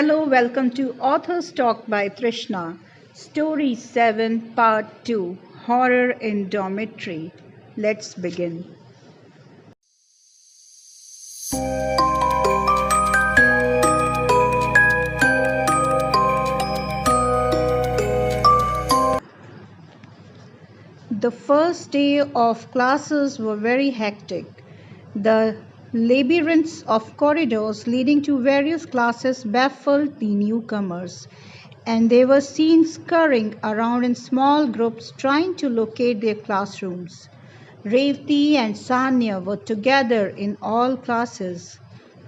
Hello, welcome to Author's Talk by Trishna, Story 7, Part 2, Horror in Dormitory. Let's begin. The first day of classes were very hectic. The labyrinths of corridors leading to various classes baffled the newcomers, and they were seen scurrying around in small groups trying to locate their classrooms. Revati and Sanya were together in all classes.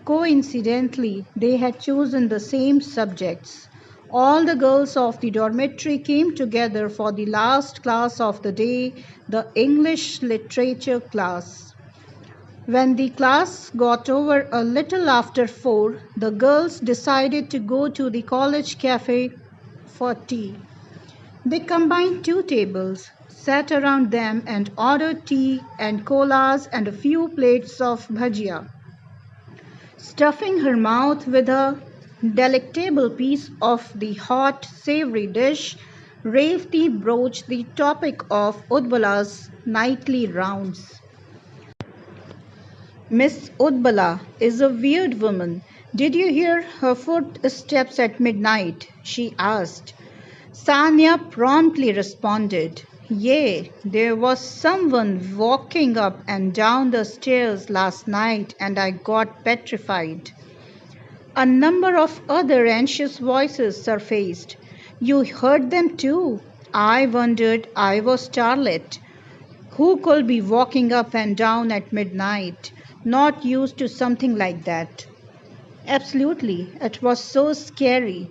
Coincidentally, they had chosen the same subjects. All the girls of the dormitory came together for the last class of the day, the English literature class. When the class got over a little after 4, the girls decided to go to the college cafe for tea. They combined 2 tables, sat around them and ordered tea and colas and a few plates of bhajia. Stuffing her mouth with a delectable piece of the hot, savory dish, Revati broached the topic of Udbala's nightly rounds. Miss Udbala is a weird woman. Did you hear her footsteps at midnight? She asked. Sanya promptly responded, "Yea, there was someone walking up and down the stairs last night and I got petrified." A number of other anxious voices surfaced. You heard them too? I wondered. I was starlit. Who could be walking up and down at midnight? Not used to something like that. Absolutely, it was so scary.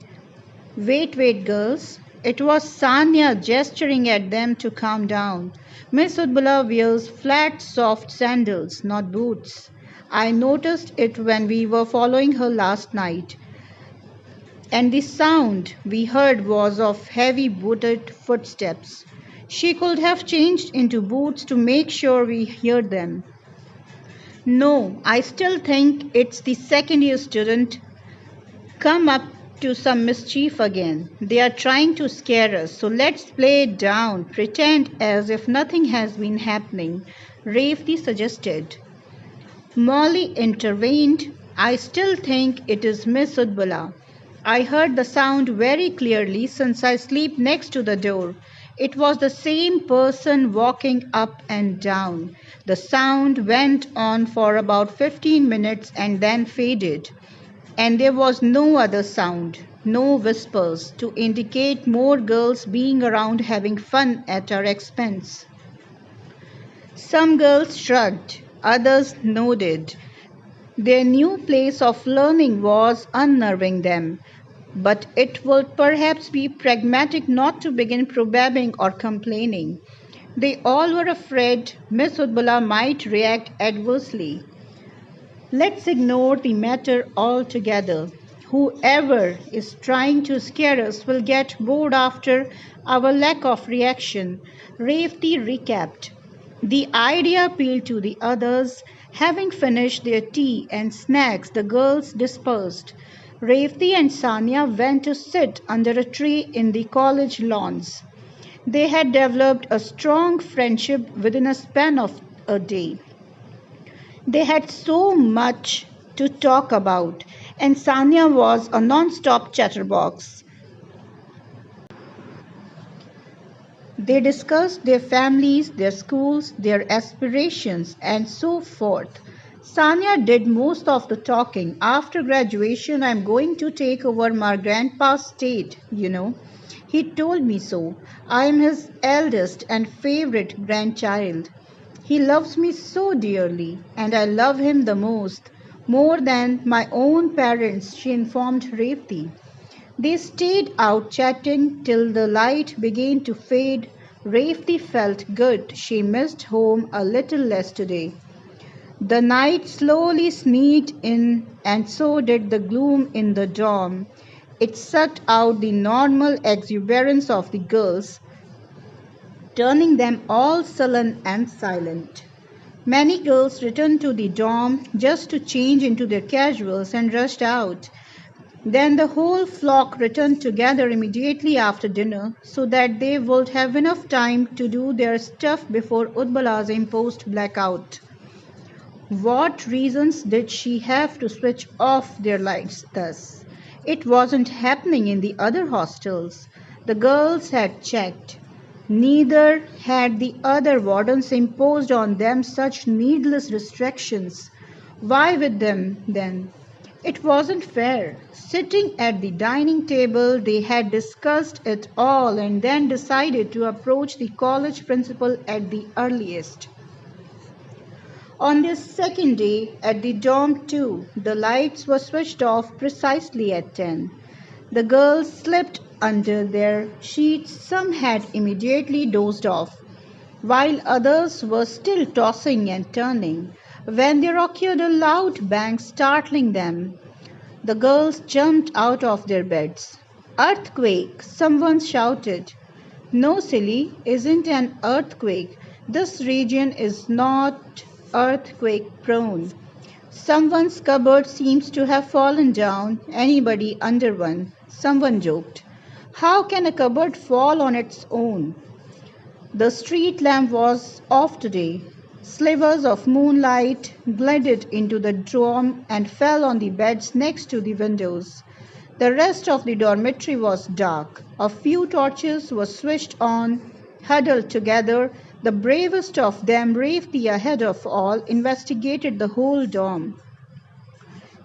Wait, girls. It was Sanya gesturing at them to calm down. Miss Udbala wears flat, soft sandals, not boots. I noticed it when we were following her last night. And the sound we heard was of heavy booted footsteps. She could have changed into boots to make sure we hear them. No, I still think it's the second year student come up to some mischief again. They are trying to scare us, so let's play it down, pretend as if nothing has been happening, Revati suggested. Molly intervened. I still think it is Miss Udbala. I heard the sound very clearly since I sleep next to the door. It was the same person walking up and down. The sound went on for about 15 minutes and then faded. And there was no other sound, no whispers, to indicate more girls being around having fun at our expense. Some girls shrugged, others nodded. Their new place of learning was unnerving them, but it would perhaps be pragmatic not to begin probabbing or complaining. They all were afraid Miss Udbala might react adversely. Let's ignore the matter altogether. Whoever is trying to scare us will get bored after our lack of reaction, Revati recapped. The idea appealed to the others. Having finished their tea and snacks, the girls dispersed. Revati and Sanya went to sit under a tree in the college lawns. They had developed a strong friendship within a span of a day. They had so much to talk about, and Sanya was a non-stop chatterbox. They discussed their families, their schools, their aspirations, and so forth. Sanya did most of the talking. After graduation, I'm going to take over my grandpa's estate, you know. He told me so. I am his eldest and favorite grandchild. He loves me so dearly, and I love him the most, more than my own parents, she informed Revati. They stayed out chatting till the light began to fade. Revati felt good. She missed home a little less today. The night slowly sneaked in, and so did the gloom in the dorm. It sucked out the normal exuberance of the girls, turning them all sullen and silent. Many girls returned to the dorm just to change into their casuals and rushed out. Then the whole flock returned together immediately after dinner so that they would have enough time to do their stuff before Udbala's imposed blackout. What reasons did she have to switch off their lights thus? It wasn't happening in the other hostels. The girls had checked. Neither had the other wardens imposed on them such needless restrictions. Why with them, then? It wasn't fair. Sitting at the dining table, they had discussed it all and then decided to approach the college principal at the earliest. On this second day at the dorm too, the lights were switched off precisely at 10. The girls slipped under their sheets. Some had immediately dozed off, while others were still tossing and turning, when there occurred a loud bang startling them. The girls jumped out of their beds. Earthquake! Someone shouted. No, silly, isn't an earthquake. This region is not earthquake prone. Someone's cupboard seems to have fallen down. Anybody under one? Someone joked. How can a cupboard fall on its own? The street lamp was off today. Slivers of moonlight glided into the dorm and fell on the beds next to the windows. The rest of the dormitory was dark. A few torches were switched on. Huddled together, the bravest of them, bravely ahead of all, investigated the whole dorm.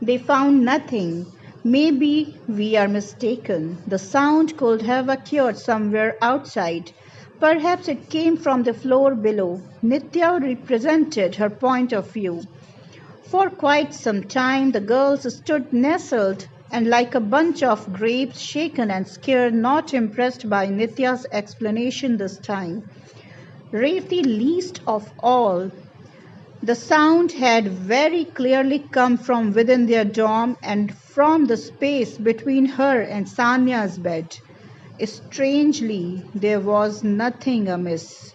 They found nothing. Maybe we are mistaken. The sound could have occurred somewhere outside. Perhaps it came from the floor below. Nitya represented her point of view. For quite some time the girls stood nestled and like a bunch of grapes, shaken and scared, not impressed by Nitya's explanation this time. Revati least of all. The sound had very clearly come from within their dorm and from the space between her and Sanya's bed. Strangely, there was nothing amiss.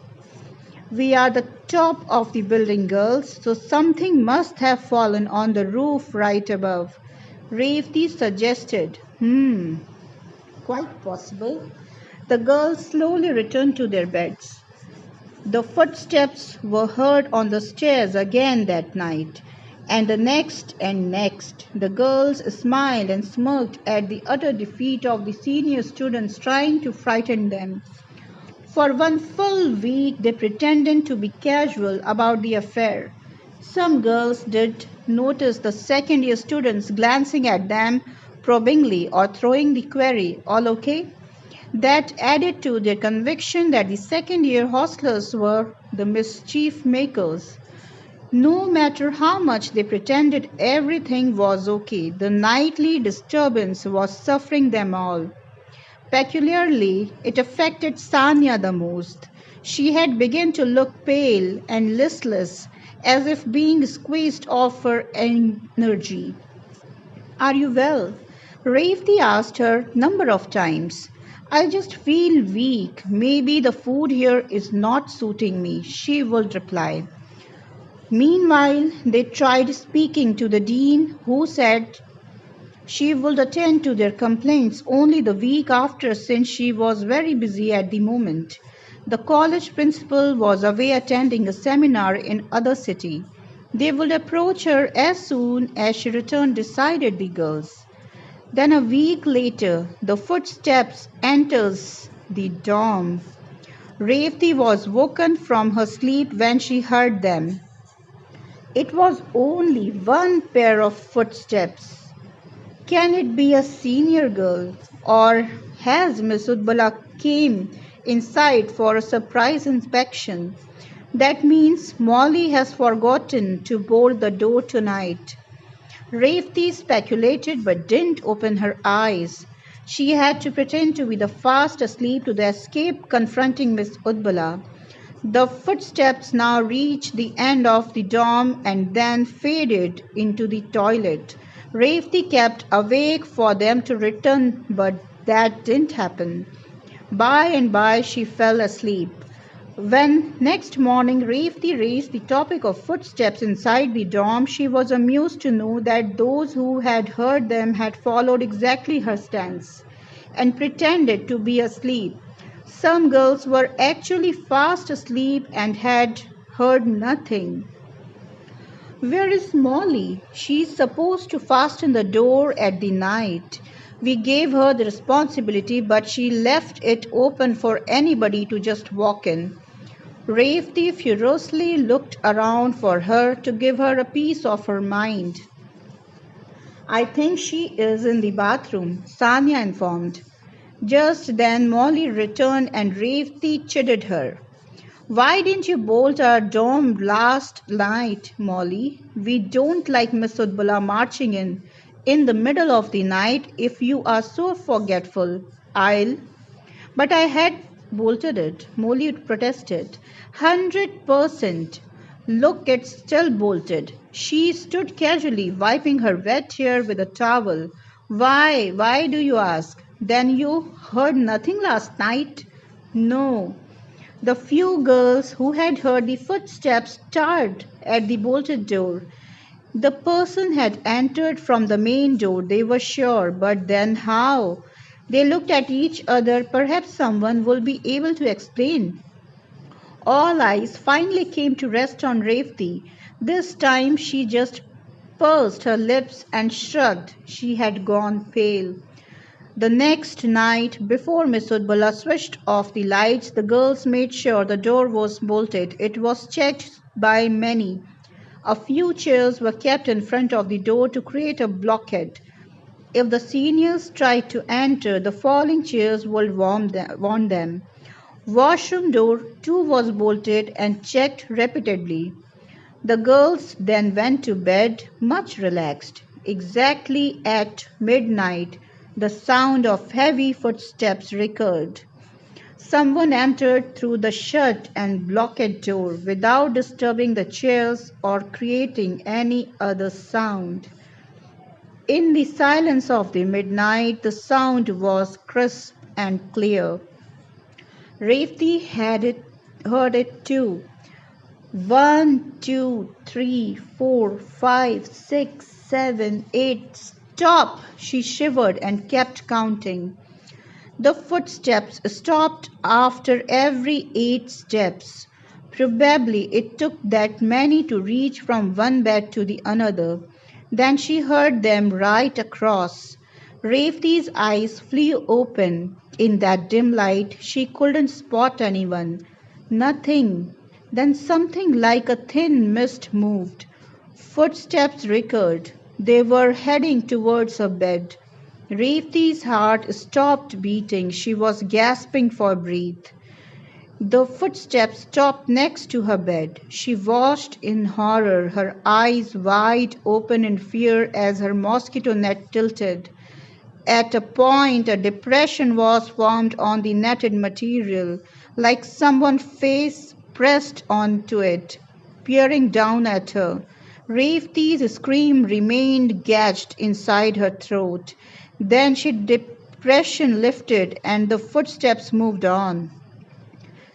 We are the top of the building, girls, so something must have fallen on the roof right above. Revati suggested. Quite possible. The girls slowly returned to their beds. The footsteps were heard on the stairs again that night, and the next and next. The girls smiled and smirked at the utter defeat of the senior students trying to frighten them. For one full week they pretended to be casual about the affair. Some girls did notice the second-year students glancing at them probingly or throwing the query, "All okay?" That added to their conviction that the second-year hostlers were the mischief makers. No matter how much they pretended everything was okay, the nightly disturbance was suffering them all. Peculiarly, it affected Sanya the most. She had begun to look pale and listless, as if being squeezed off her energy. "Are you well?" Revati asked her number of times. "I just feel weak. Maybe the food here is not suiting me," she would reply. Meanwhile, they tried speaking to the dean, who said she would attend to their complaints only the week after, since she was very busy at the moment. The college principal was away attending a seminar in other city. They would approach her as soon as she returned, decided the girls. Then a week later, the footsteps enters the dorm. Revati was woken from her sleep when she heard them. It was only one pair of footsteps. Can it be a senior girl, or has Miss Udbala came inside for a surprise inspection? That means Molly has forgotten to bolt the door tonight. Revati speculated but didn't open her eyes. She had to pretend to be fast asleep to escape confronting Miss Udbala. The footsteps now reached the end of the dorm and then faded into the toilet. Revati kept awake for them to return, but that didn't happen. By and by she fell asleep. When next morning Revati raised the topic of footsteps inside the dorm, she was amused to know that those who had heard them had followed exactly her stance and pretended to be asleep. Some girls were actually fast asleep and had heard nothing. Where is Molly? She's supposed to fasten the door at the night. We gave her the responsibility, but she left it open for anybody to just walk in. Revati furiously looked around for her to give her a piece of her mind. I think she is in the bathroom, Sanya informed. Just then Molly returned and Revati chided her. Why didn't you bolt our dorm last night, Molly? We don't like Miss Udbala marching in the middle of the night. If you are so forgetful, I'll. But I had bolted it, Molly protested. 100%. Look, it's still bolted. She stood casually, wiping her wet hair with a towel. Why? Why do you ask? Then you heard nothing last night? No. The few girls who had heard the footsteps stared at the bolted door. The person had entered from the main door, they were sure, but then how? They looked at each other. Perhaps someone will be able to explain. All eyes finally came to rest on Revati. This time she just pursed her lips and shrugged. She had gone pale. The next night, before Miss Udbala switched off the lights, the girls made sure the door was bolted. It was checked by many. A few chairs were kept in front of the door to create a blockade. If the seniors tried to enter, the falling chairs would warn them. Washroom door too was bolted and checked repeatedly. The girls then went to bed much relaxed. Exactly at midnight, the sound of heavy footsteps recurred. Someone entered through the shut and blocked door without disturbing the chairs or creating any other sound. In the silence of the midnight, the sound was crisp and clear. Revati heard it too. 1, 2, 3, 4, 5, 6, 7, 8. Stop! She shivered and kept counting. The footsteps stopped after every 8 steps. Probably it took that many to reach from one bed to the another. Then she heard them right across. Revati's eyes flew open. In that dim light, she couldn't spot anyone. Nothing. Then something like a thin mist moved. Footsteps recurred. They were heading towards her bed. Revati's heart stopped beating. She was gasping for breath. The footsteps stopped next to her bed. She watched in horror, her eyes wide open in fear as her mosquito net tilted. At a point, a depression was formed on the netted material, like someone's face pressed onto it, peering down at her. Revati's scream remained gagged inside her throat. Then the depression lifted and the footsteps moved on.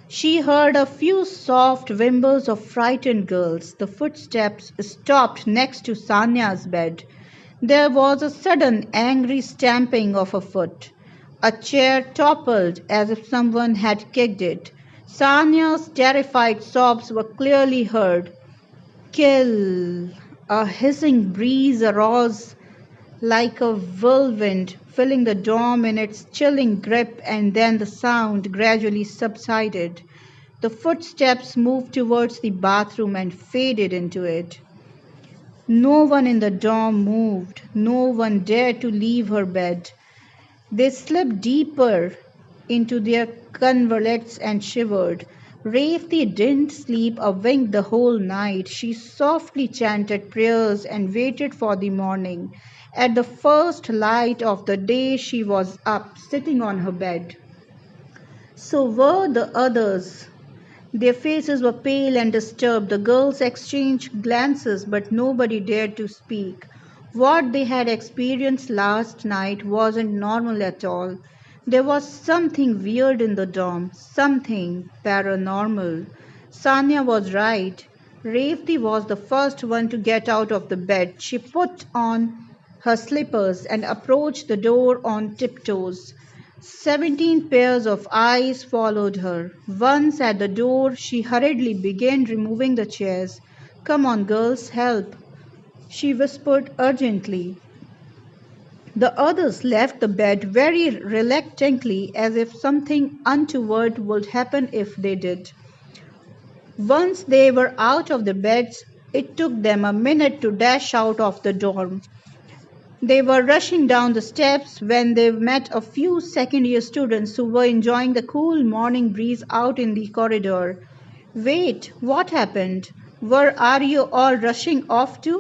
She heard a few soft whimpers of frightened girls. The footsteps stopped next to Sanya's bed. There was a sudden angry stamping of a foot. A chair toppled as if someone had kicked it. Sanya's terrified sobs were clearly heard. Kill! A hissing breeze arose like a whirlwind, filling the dorm in its chilling grip, and then the sound gradually subsided. The footsteps moved towards the bathroom and faded into it. No one in the dorm moved. No one dared to leave her bed. They slipped deeper into their coverlets and shivered. Revati didn't sleep a wink the whole night. She softly chanted prayers and waited for the morning. At the first light of the day, she was up, sitting on her bed. So were the others. Their faces were pale and disturbed. The girls exchanged glances, but nobody dared to speak. What they had experienced last night wasn't normal at all. There was something weird in the dorm, something paranormal. Sanya was right. Revati was the first one to get out of the bed. She put on her slippers and approached the door on tiptoes. 17 pairs of eyes followed her. Once at the door, she hurriedly began removing the chairs. "Come on, girls, help," she whispered urgently. The others left the bed very reluctantly, as if something untoward would happen if they did. Once they were out of the beds, it took them a minute to dash out of the dorm. They were rushing down the steps when they met a few second-year students who were enjoying the cool morning breeze out in the corridor. "Wait, what happened? Where are you all rushing off to?"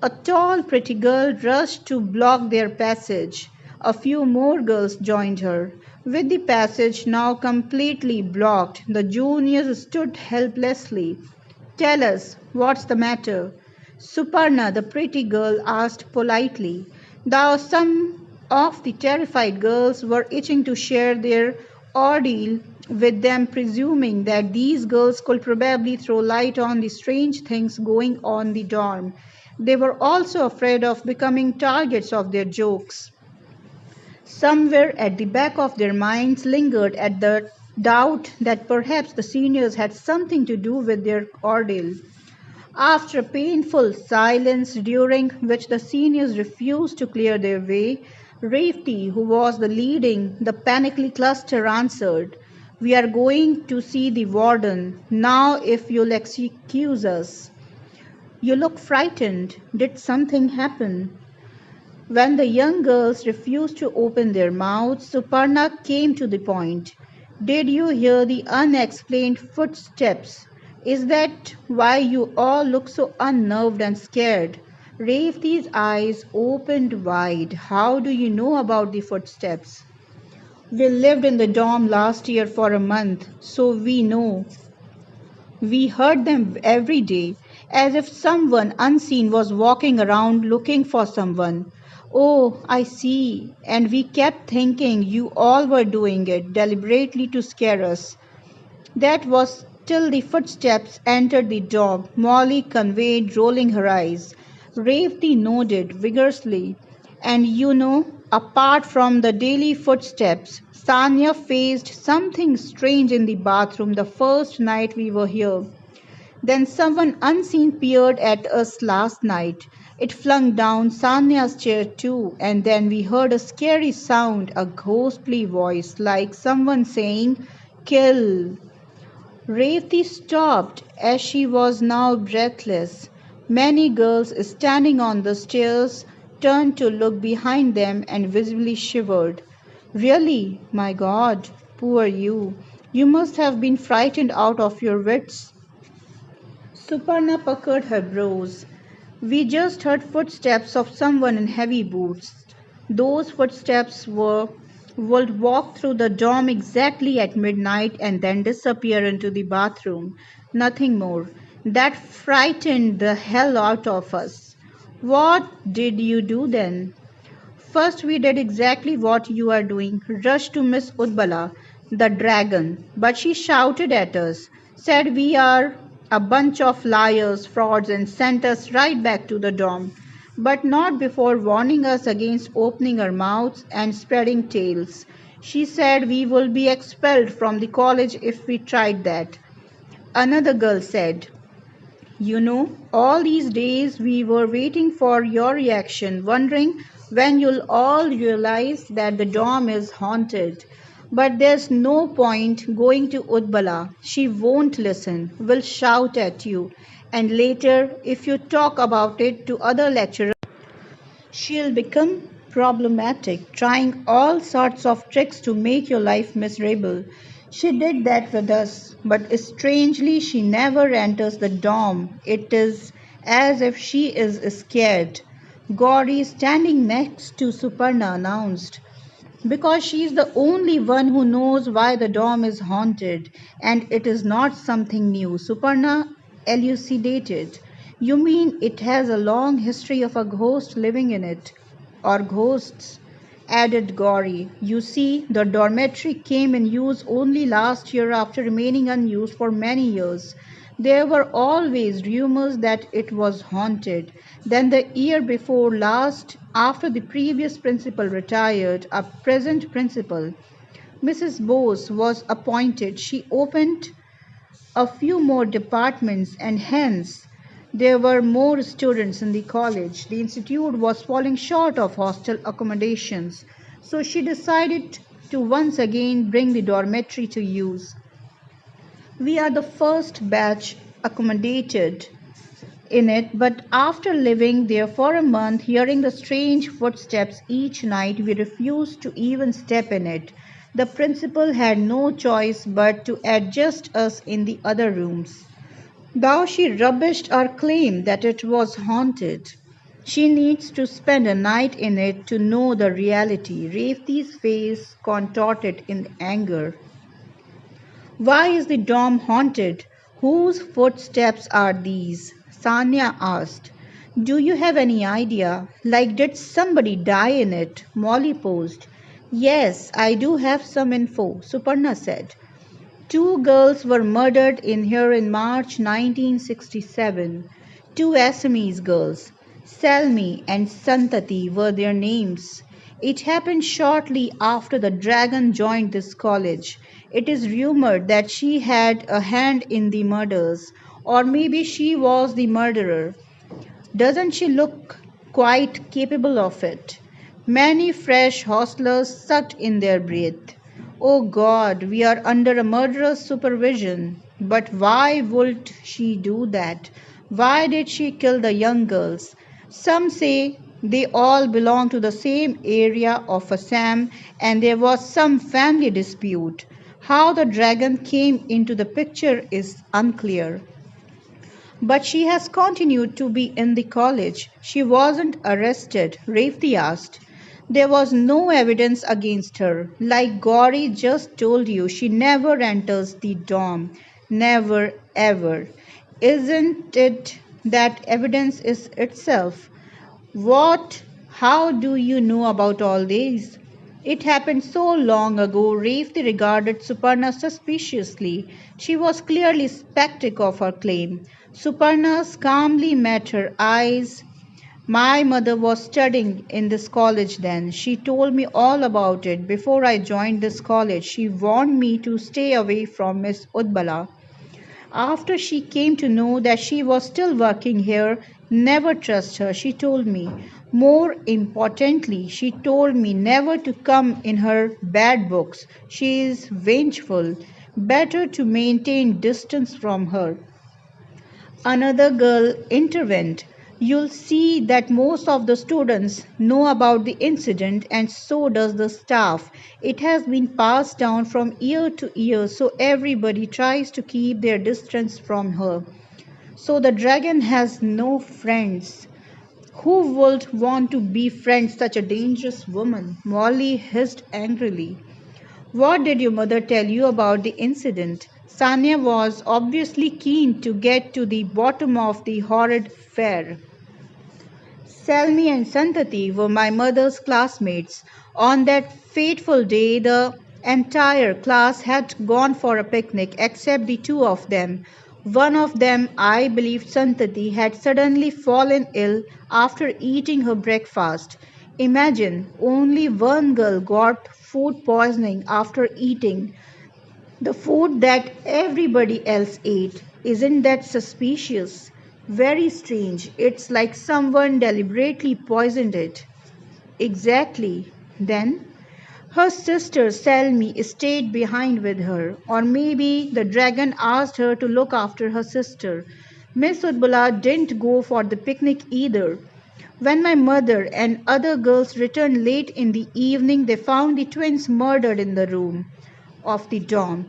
A tall, pretty girl rushed to block their passage. A few more girls joined her. With the passage now completely blocked, the juniors stood helplessly. "Tell us, what's the matter?" Suparna, the pretty girl, asked politely. Though some of the terrified girls were itching to share their ordeal with them, presuming that these girls could probably throw light on the strange things going on in the dorm. They were also afraid of becoming targets of their jokes. Somewhere at the back of their minds lingered at the doubt that perhaps the seniors had something to do with their ordeal. After a painful silence during which the seniors refused to clear their way, Rafti, who was leading the panicky cluster, answered, "We are going to see the warden. Now if you'll excuse us." "You look frightened. Did something happen?" When the young girls refused to open their mouths, Suparna came to the point. "Did you hear the unexplained footsteps? Is that why you all look so unnerved and scared?" Revati's eyes opened wide. "How do you know about the footsteps?" "We lived in the dorm last year for a month, so we know. We heard them every day, as if someone unseen was walking around looking for someone." "Oh, I see. And we kept thinking you all were doing it deliberately to scare us." "That was till the footsteps entered the dorm," Molly conveyed, rolling her eyes. Revati nodded vigorously. "And apart from the daily footsteps, Sanya faced something strange in the bathroom the first night we were here. Then someone unseen peered at us last night. It flung down Sanya's chair too, and then we heard a scary sound, a ghostly voice, like someone saying, 'Kill.'" Revati stopped, as she was now breathless. Many girls standing on the stairs turned to look behind them and visibly shivered. "Really? My God, poor you. You must have been frightened out of your wits." Suparna puckered her brows. "We just heard footsteps of someone in heavy boots. Those footsteps would walk through the dorm exactly at midnight and then disappear into the bathroom. Nothing more. That frightened the hell out of us." "What did you do then?" "First we did exactly what you are doing, rushed to Miss Udbala, the dragon, but she shouted at us, said we are a bunch of liars, frauds, and sent us right back to the dorm, but not before warning us against opening our mouths and spreading tales. She said we will be expelled from the college if we tried that." Another girl said, "All these days we were waiting for your reaction, wondering when you'll all realize that the dorm is haunted. But there's no point going to Udbala. She won't listen, will shout at you, and later, if you talk about it to other lecturers, she'll become problematic, trying all sorts of tricks to make your life miserable. She did that with us, but strangely she never enters the dorm. It is as if she is scared." Gauri, standing next to Suparna, announced, "Because she is the only one who knows why the dorm is haunted, and it is not something new." Suparna elucidated. "You mean it has a long history of a ghost living in it? Or ghosts?" added Gauri. You see, the dormitory came in use only last year after remaining unused for many years. There were always rumors that it was haunted. Then, the year before last, after the previous principal retired, a present principal, Mrs. Bose, was appointed. She opened a few more departments, and hence there were more students in the college. The institute was falling short of hostel accommodations, so she decided to once again bring the dormitory to use. We are the first batch accommodated in it, but after living there for a month, hearing the strange footsteps each night, we refused to even step in it. The principal had no choice but to adjust us in the other rooms. Though she rubbished our claim that it was haunted. She needs to spend a night in it to know the reality. Revti's face contorted in anger. Why is the dorm haunted? Whose footsteps are these? Sanya asked. Do you have any idea? Like, did somebody die in it? Molly posed. Yes, I do have some info, Suparna said. Two girls were murdered in here in March 1967. Two Assamese girls. Salmi and Santati were their names. It happened shortly after the dragon joined this college. It is rumored that she had a hand in the murders, or maybe she was the murderer. Doesn't she look quite capable of it? Many fresh hostlers sucked in their breath. Oh God, we are under a murderer's supervision. But why would she do that? Why did she kill the young girls? Some say they all belong to the same area of Assam and there was some family dispute. How the dragon came into the picture is unclear. But she has continued to be in the college. She wasn't arrested, Revti asked. There was no evidence against her. Like Gauri just told you, she never enters the dorm. Never, ever. Isn't it that evidence is itself? What? How do you know about all this? It happened so long ago. Revti regarded Suparna suspiciously. She was clearly skeptic of her claim. Suparna calmly met her eyes. My mother was studying in this college then. She told me all about it before I joined this college. She warned me to stay away from Miss Udbala. After she came to know that she was still working here, never trust her, she told me. More importantly, she told me never to come in her bad books. She is vengeful. Better to maintain distance from her. Another girl intervened. You'll see that most of the students know about the incident and so does the staff. It has been passed down from year to year, so everybody tries to keep their distance from her. So the dragon has no friends. Who would want to befriend such a dangerous woman? Molly hissed angrily. What did your mother tell you about the incident? Sanya was obviously keen to get to the bottom of the horrid affair. Salmi and Santati were my mother's classmates. On that fateful day, the entire class had gone for a picnic except the two of them. One of them, I believe Santati, had suddenly fallen ill after eating her breakfast. Imagine, only one girl got food poisoning after eating the food that everybody else ate. Isn't that suspicious? Very strange. It's like someone deliberately poisoned it. Exactly. Then her sister Salmi stayed behind with her, or maybe the dragon asked her to look after her sister. Miss Udbala didn't go for the picnic either. When my mother and other girls returned late in the evening, they found the twins murdered in the room of the dorm.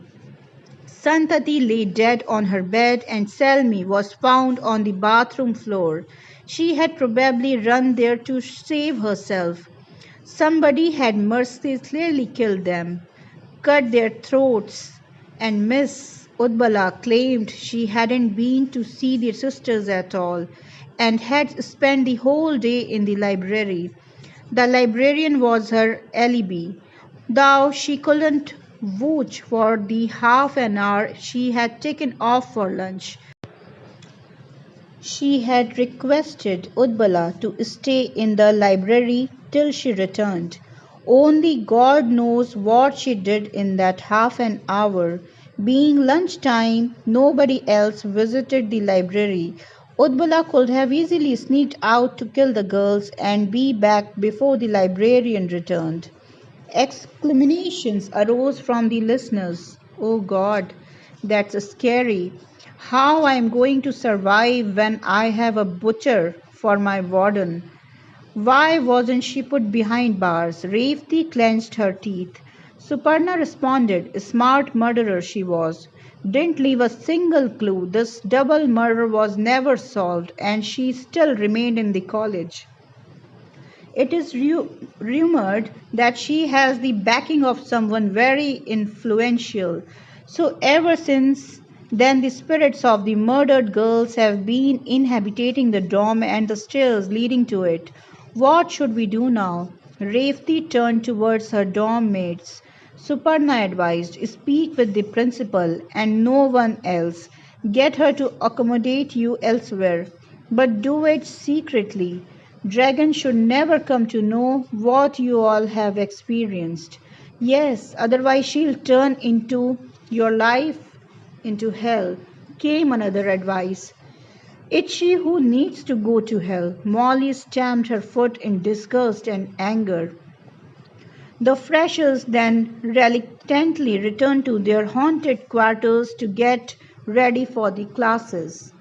Santati lay dead on her bed and Salmi was found on the bathroom floor. She had probably run there to save herself. Somebody had mercilessly killed them, cut their throats, and Miss Udbala claimed she hadn't been to see the sisters at all and had spent the whole day in the library. The librarian was her alibi. Though she couldn't vouch for the half an hour she had taken off for lunch. She had requested Udbala to stay in the library till she returned. Only God knows what she did in that half an hour. Being lunch time, nobody else visited the library. Udbala could have easily sneaked out to kill the girls and be back before the librarian returned. Exclamations arose from the listeners. Oh God, that's scary. How I am going to survive when I have a butcher for my warden. Why wasn't she put behind bars? Revati clenched her teeth. Suparna responded, smart murderer she was. Didn't leave a single clue. This double murder was never solved and she still remained in the college. It is rumored that she has the backing of someone very influential. So, ever since then, the spirits of the murdered girls have been inhabiting the dorm and the stairs leading to it. What should we do now? Revati turned towards her dorm mates. Suparna advised, speak with the principal and no one else. Get her to accommodate you elsewhere, but do it secretly. Dragon should never come to know what you all have experienced. Yes, otherwise she'll turn into your life into hell, came another advice. It's she who needs to go to hell. Molly stamped her foot in disgust and anger. The freshers then reluctantly returned to their haunted quarters to get ready for the classes.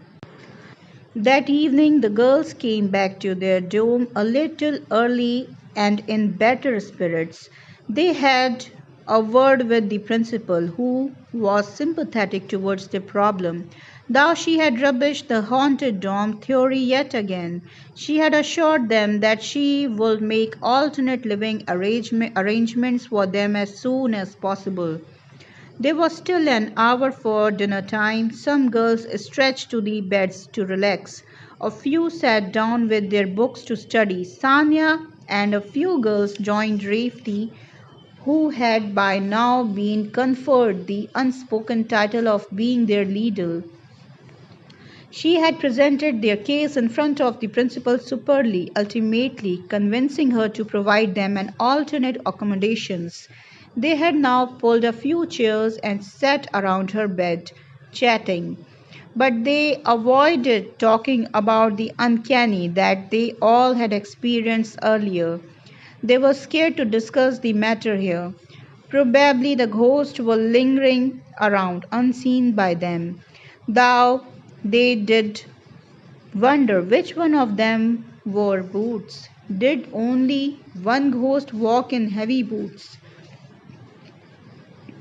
That evening the girls came back to their dorm a little early and in better spirits. They had a word with the principal, who was sympathetic towards the problem. Though she had rubbished the haunted dorm theory yet again, she had assured them that she would make alternate living arrangements for them as soon as possible. There was still an hour for dinner time. Some girls stretched to the beds to relax. A few sat down with their books to study. Sanya and a few girls joined Revati, who had by now been conferred the unspoken title of being their leader. She had presented their case in front of the principal superbly, ultimately convincing her to provide them an alternate accommodations. They had now pulled a few chairs and sat around her bed, chatting. But they avoided talking about the uncanny that they all had experienced earlier. They were scared to discuss the matter here. Probably the ghosts were lingering around, unseen by them. Though they did wonder which one of them wore boots. Did only one ghost walk in heavy boots?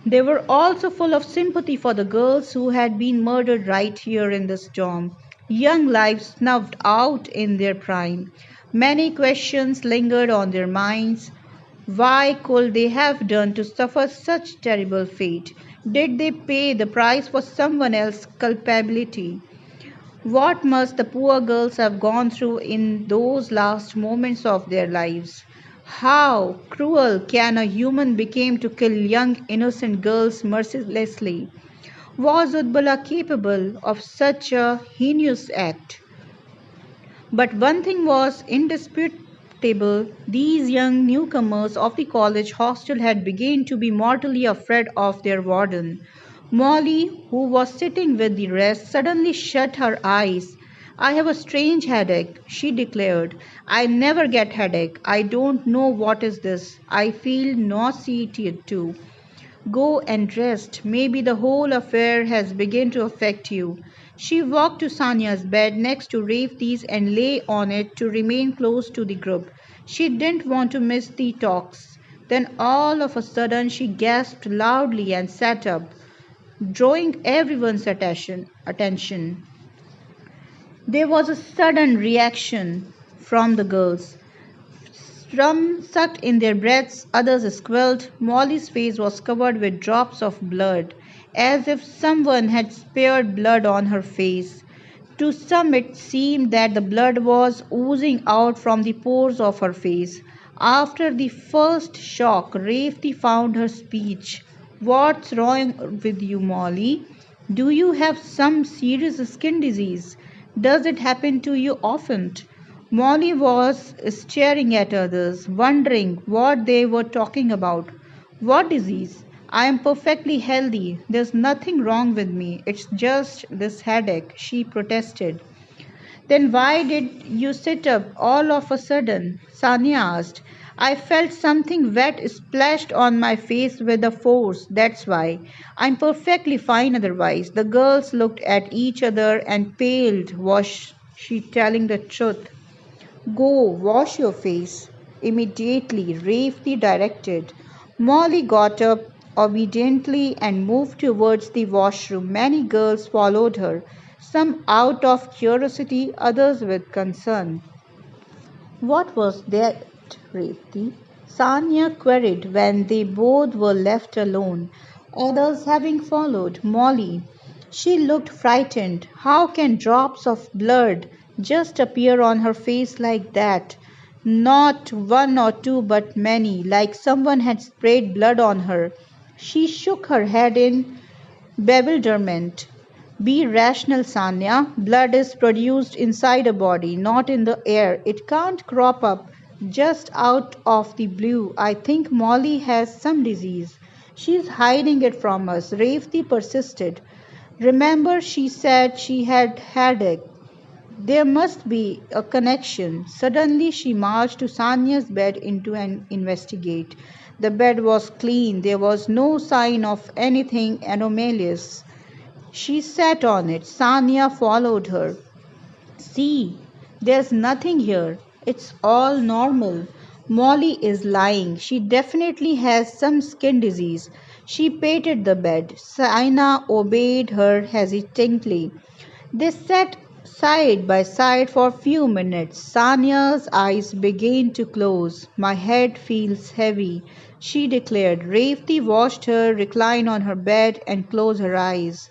They were also full of sympathy for the girls who had been murdered right here in this dorm. Young lives snuffed out in their prime. Many questions lingered on their minds. Why could they have done to suffer such terrible fate? Did they pay the price for someone else's culpability? What must the poor girls have gone through in those last moments of their lives? How cruel can a human become to kill young innocent girls mercilessly? Was Udbala capable of such a heinous act? But one thing was indisputable: these young newcomers of the college hostel had begun to be mortally afraid of their warden. Molly, who was sitting with the rest, suddenly shut her eyes. I have a strange headache, she declared. I never get headache. I don't know what is this. I feel nauseated too. Go and rest. Maybe the whole affair has begun to affect you. She walked to Sania's bed next to Revati's and lay on it to remain close to the group. She didn't want to miss the talks. Then all of a sudden she gasped loudly and sat up, drawing everyone's attention. There was a sudden reaction from the girls. Some sucked in their breaths, others squealed. Molly's face was covered with drops of blood, as if someone had spared blood on her face. To some it seemed that the blood was oozing out from the pores of her face. After the first shock, Rafety found her speech. What's wrong with you, Molly? Do you have some serious skin disease? Does it happen to you often? Molly was staring at others, wondering what they were talking about. What disease? I am perfectly healthy. There's nothing wrong with me. It's just this headache, she protested. Then why did you sit up all of a sudden? Sanya asked. I felt something wet splashed on my face with a force, that's why. I'm perfectly fine otherwise. The girls looked at each other and paled. Was she telling the truth? Go wash your face. Immediately, Rafety directed. Molly got up obediently and moved towards the washroom. Many girls followed her, some out of curiosity, others with concern. What was that, Rafety? Sanya queried when they both were left alone, others having followed Molly. She looked frightened. How can drops of blood just appear on her face like that? Not one or two, but many, like someone had sprayed blood on her. She shook her head in bewilderment. Be rational, Sanya. Blood is produced inside a body, not in the air. It can't crop up just out of the blue. I think Molly has some disease. She's hiding it from us. Rafety persisted. Remember, she said she had headache. There must be a connection. Suddenly she marched to Sanya's bed into an investigate. The bed was clean. There was no sign of anything anomalous. She sat on it. Sanya followed her. See, there's nothing here. It's all normal. Molly is lying. She definitely has some skin disease. She patted the bed. Saina obeyed her hesitantly. They sat side by side for a few minutes. Sanya's eyes began to close. My head feels heavy, she declared. Rafti watched her recline on her bed and close her eyes.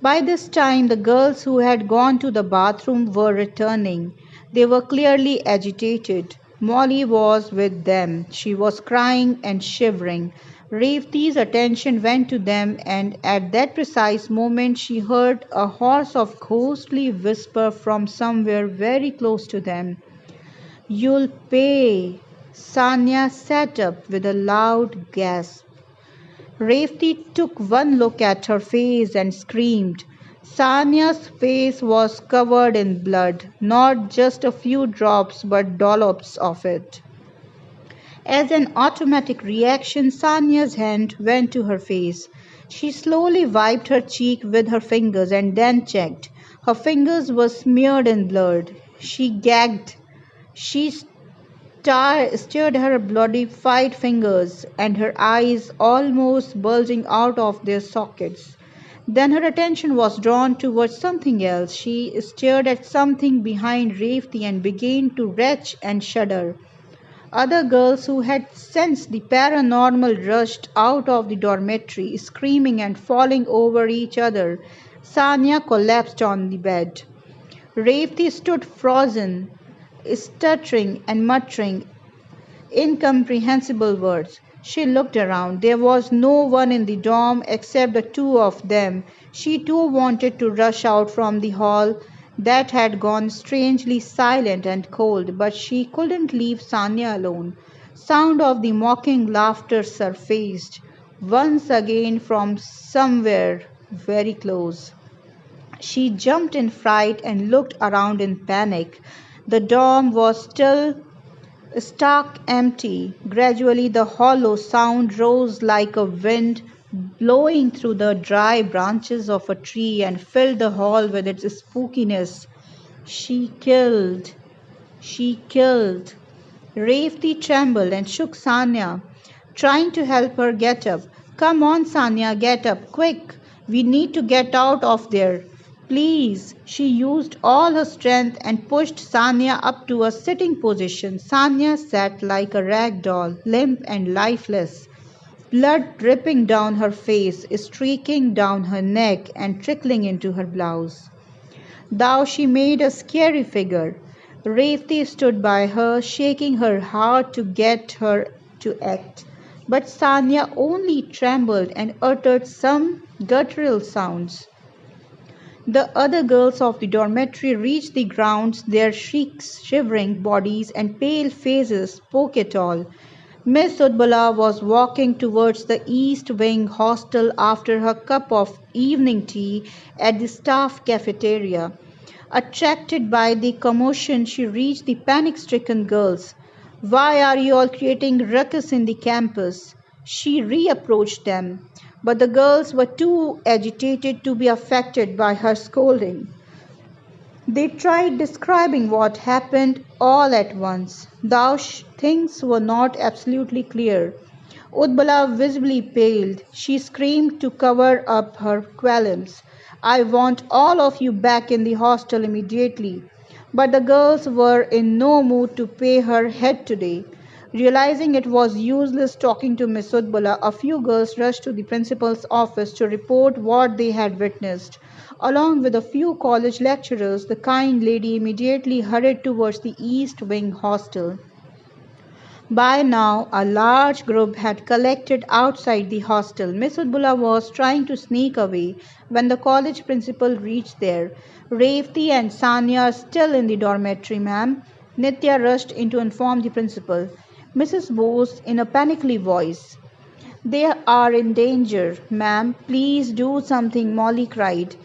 By this time, the girls who had gone to the bathroom were returning. They were clearly agitated. Molly was with them. She was crying and shivering. Revti's attention went to them, and at that precise moment she heard a hoarse of ghostly whisper from somewhere very close to them. You'll pay. Sanya sat up with a loud gasp. Rafti took one look at her face and screamed. Sanya's face was covered in blood, not just a few drops but dollops of it. As an automatic reaction, Sanya's hand went to her face. She slowly wiped her cheek with her fingers and then checked. Her fingers were smeared in blood. She gagged. She stared her bloodified fingers and her eyes almost bulging out of their sockets. Then her attention was drawn towards something else. She stared at something behind Rafti and began to retch and shudder. Other girls who had sensed the paranormal rushed out of the dormitory, screaming and falling over each other. Sanya collapsed on the bed. Rafti stood frozen, stuttering and muttering incomprehensible words. She looked around. There was no one in the dorm except the two of them. She too wanted to rush out from the hall that had gone strangely silent and cold, but she couldn't leave Sanya alone. Sound of the mocking laughter surfaced once again from somewhere very close. She jumped in fright and looked around in panic. The dorm was still stark empty. Gradually the hollow sound rose like a wind blowing through the dry branches of a tree and filled the hall with its spookiness. She killed. She killed. Rafti trembled and shook Sanya, trying to help her get up. Come on, Sanya, get up, quick. We need to get out of there. Please. She used all her strength and pushed Sanya up to a sitting position. Sanya sat like a rag doll, limp and lifeless, blood dripping down her face, streaking down her neck and trickling into her blouse. Thou she made a scary figure. Revati stood by her, shaking her hard to get her to act. But Sanya only trembled and uttered some guttural sounds. The other girls of the dormitory reached the grounds, their shrieks, shivering bodies, and pale faces spoke it all. Miss Udbala was walking towards the East Wing hostel after her cup of evening tea at the staff cafeteria. Attracted by the commotion, she reached the panic-stricken girls. "Why are you all creating ruckus in the campus?" She reapproached them, but the girls were too agitated to be affected by her scolding. They tried describing what happened all at once, though things were not absolutely clear. Udbala visibly paled. She screamed to cover up her qualms. "I want all of you back in the hostel immediately." But the girls were in no mood to pay her heed today. Realizing it was useless talking to Miss Udbala, a few girls rushed to the principal's office to report what they had witnessed. Along with a few college lecturers, the kind lady immediately hurried towards the East Wing hostel. By now, a large group had collected outside the hostel. Miss Udbula was trying to sneak away when the college principal reached there. "Revati and Sanya are still in the dormitory, ma'am." Nitya rushed in to inform the principal. Mrs. Bose, in a panicky voice, "They are in danger, ma'am. Please do something," Molly cried.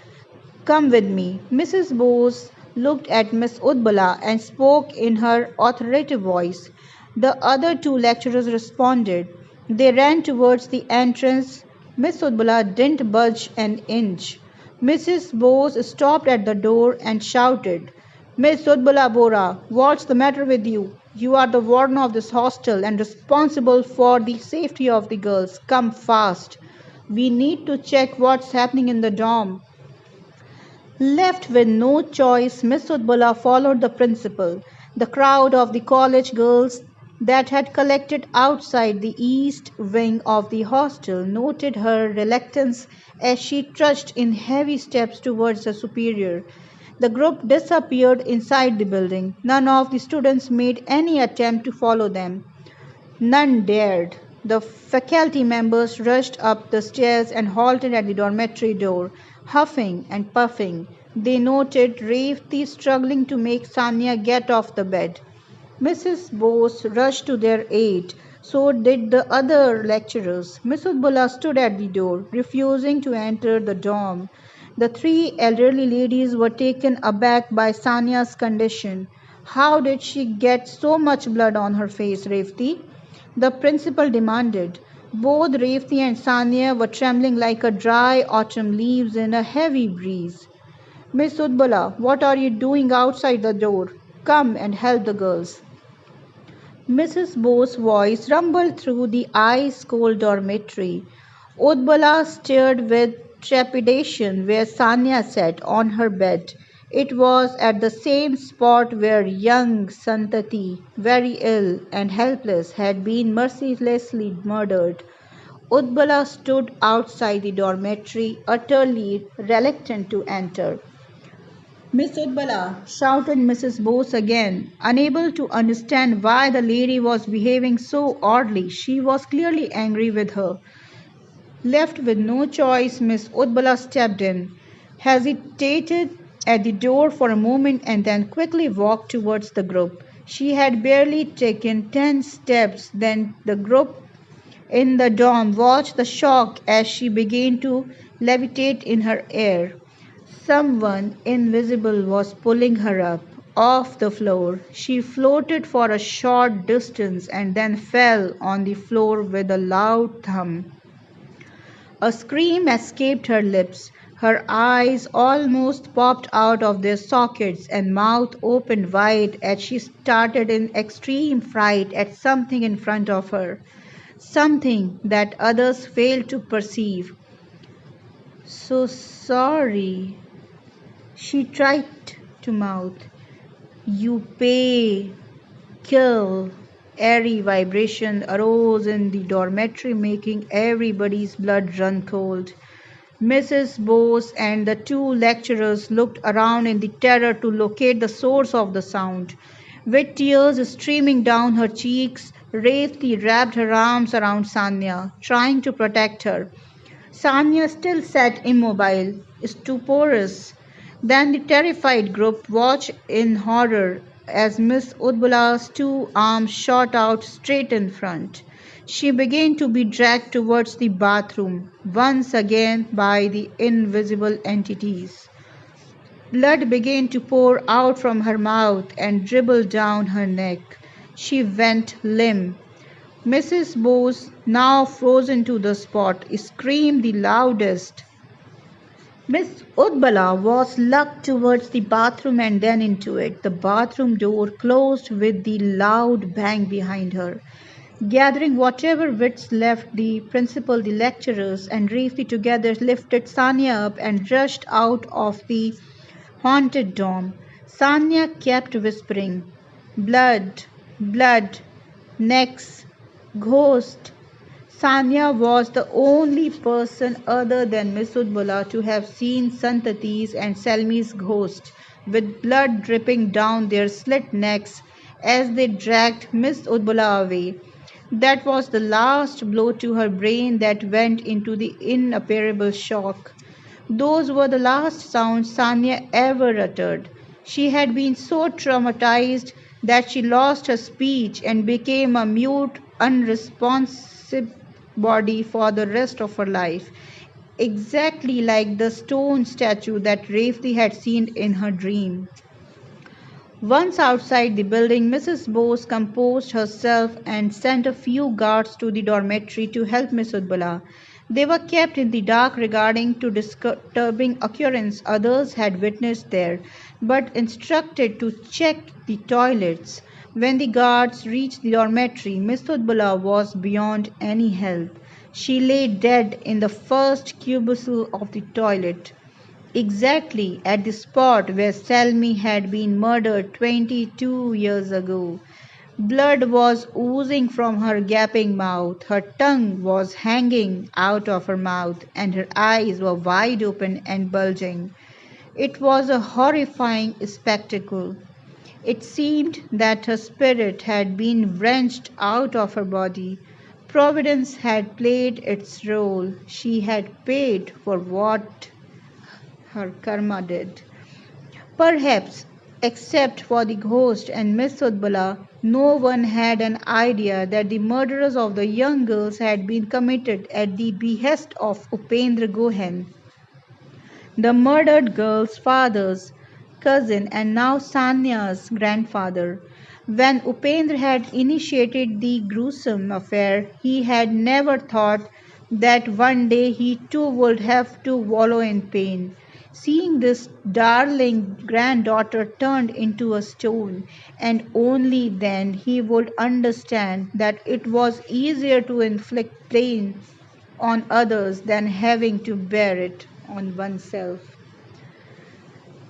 "Come with me." Mrs. Bose looked at Miss Udbala and spoke in her authoritative voice. The other two lecturers responded. They ran towards the entrance. Miss Udbala didn't budge an inch. Mrs. Bose stopped at the door and shouted, "Miss Udbala Bora, what's the matter with you? You are the warden of this hostel and responsible for the safety of the girls. Come fast. We need to check what's happening in the dorm." Left with no choice, Miss Udbala followed the principal. The crowd of the college girls that had collected outside the east wing of the hostel noted her reluctance as she trudged in heavy steps towards the superior. The group disappeared inside the building. None of the students made any attempt to follow them. None dared. The faculty members rushed up the stairs and halted at the dormitory door, huffing and puffing. They noted Revati struggling to make Sanya get off the bed. Mrs. Bose rushed to their aid. So did the other lecturers. Miss Udbala stood at the door, refusing to enter the dorm. The three elderly ladies were taken aback by Sanya's condition. "How did she get so much blood on her face, Revati?" the principal demanded. Both Revati and Sanya were trembling like a dry autumn leaves in a heavy breeze. "Miss Udbala, what are you doing outside the door? Come and help the girls." Mrs. Bose's voice rumbled through the ice-cold dormitory. Udbala stared with trepidation where Sanya sat on her bed. It was at the same spot where young Santati, very ill and helpless, had been mercilessly murdered. Udbala stood outside the dormitory, utterly reluctant to enter. "Miss Udbala!" shouted Mrs. Bose again, unable to understand why the lady was behaving so oddly. She was clearly angry with her. Left with no choice, Miss Udbala stepped in, hesitated at the door for a moment, and then quickly walked towards the group. She had barely taken 10 steps when the group in the dorm watched the shock as she began to levitate in her air. Someone invisible was pulling her up off the floor. She floated for a short distance and then fell on the floor with a loud thump. A scream escaped her lips. Her eyes almost popped out of their sockets and mouth opened wide as she started in extreme fright at something in front of her, something that others failed to perceive. "So sorry," she tried to mouth. "You pay, kill." Airy vibration arose in the dormitory, making everybody's blood run cold. Mrs. Bose and the two lecturers looked around in the terror to locate the source of the sound. With tears streaming down her cheeks, Revati wrapped her arms around Sanya, trying to protect her. Sanya still sat immobile, stuporous. Then the terrified group watched in horror as Miss Udbula's two arms shot out straight in front. She began to be dragged towards the bathroom, once again by the invisible entities. Blood began to pour out from her mouth and dribble down her neck. She went limp. Mrs. Bose, now frozen to the spot, screamed the loudest. Miss Udbala was lugged towards the bathroom and then into it. The bathroom door closed with the loud bang behind her. Gathering whatever wits left, the principal, the lecturers, and Reefy together lifted Sanya up and rushed out of the haunted dome. Sanya kept whispering, "Blood, blood, necks, ghost." Sanya was the only person other than Miss Udbala to have seen Santati's and Selmi's ghost, with blood dripping down their slit necks as they dragged Miss Udbala away. That was the last blow to her brain that went into the inapparable shock. Those were the last sounds Sanya ever uttered. She had been so traumatized that she lost her speech and became a mute, unresponsive body for the rest of her life, exactly like the stone statue that Rafti had seen in her dream. Once outside the building, Mrs. Bose composed herself and sent a few guards to the dormitory to help Miss Udbala. They were kept in the dark regarding to disturbing occurrence others had witnessed there, but instructed to check the toilets. When the guards reached the dormitory, Miss Udbala was beyond any help. She lay dead in the first cubicule of the toilet, exactly at the spot where Salmi had been murdered 22 years ago. Blood was oozing from her gaping mouth, her tongue was hanging out of her mouth, and her eyes were wide open and bulging. It was a horrifying spectacle. It seemed that her spirit had been wrenched out of her body. Providence had played its role. She had paid for what her karma did. Perhaps, except for the ghost and Miss Udbala, no one had an idea that the murders of the young girls had been committed at the behest of Upendra Gohen, the murdered girl's father's cousin and now Sanya's grandfather. When Upendra had initiated the gruesome affair, he had never thought that one day he too would have to wallow in pain, seeing this darling granddaughter turned into a stone, and only then he would understand that it was easier to inflict pain on others than having to bear it on oneself.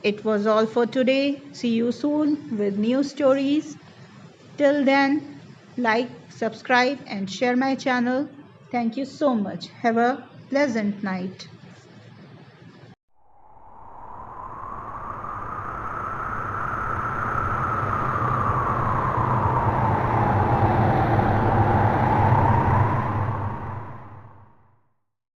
It was all for today. See you soon with new stories. Till then, like, subscribe, and share my channel. Thank you so much. Have a pleasant night.